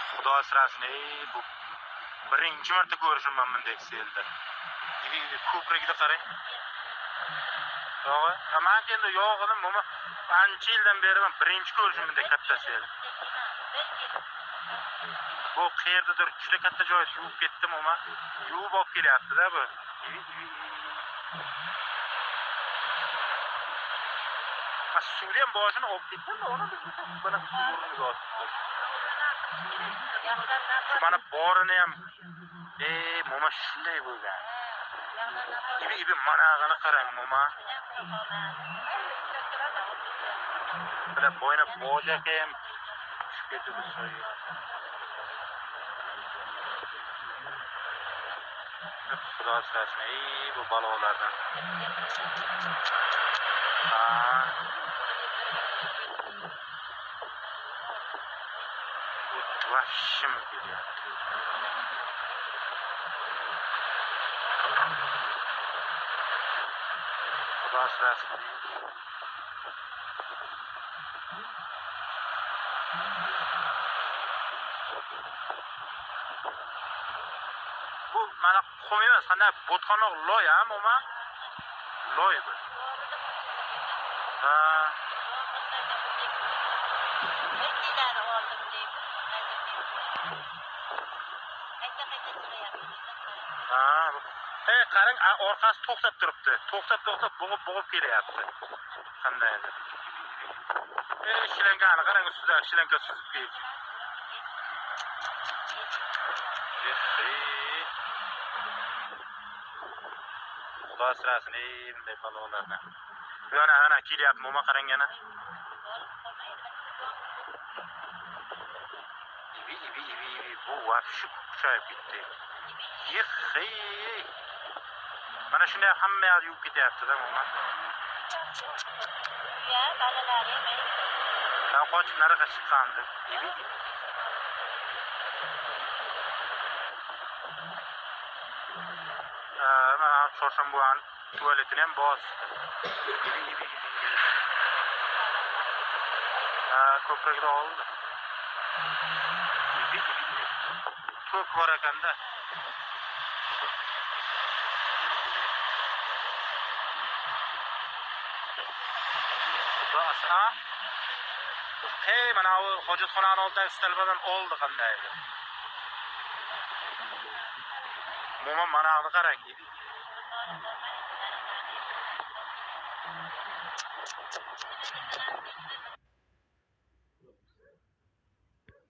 Xudo asrasin, bu birinchi marta ko'rishim men bunday selda. Ko'prikda qarang. Yo'q, men endi yo'g'ini buni ancha yildan beri men birinchi ko'rishim bunday katta sel. Bu qayerdadir juda katta joyda yuvib ketdim, ama yuvib olib kelyapti-da bu. Suvdan boshini olib ketdim, ona buni suvurniga otdi. Shu mana borini ham moma shunday bo'lgan. Ibi manag'ini qarang, moma. Bular bo'yna bojak ham tushib ketdi bu so'yi. Xudo asrasin, bu balolardan. Vahshim kelyapti. Xudo asrasin. Bu mana qum emas, qanday botqonoq loy ham, ama loy bu. Qarang, orqasi to'xtab turibdi. To'xtab bo'g'ib kelyapti. Qandaydir. Shilankani qarang, ustida shilanka suzib ketdi. Xudo asrasin, bunday balolardan. Bu ana kelyapti, moma qarang yana. Ibi, bu vahshi kuchayib ketdi. Mana shunday hamma yoq yuvib ketyapti-da, moma. Ya, balalari men. Qochib nariga chiqqandi. Mana chorshanbuvani tualetini ham bosdi. Ibi. Ko'prikda oldi. Ibi. Ko'p bor ekanda. Mana bu hojatxonani oldidagi stalbadan oldi qandaydi. Moma manag'ini qarang.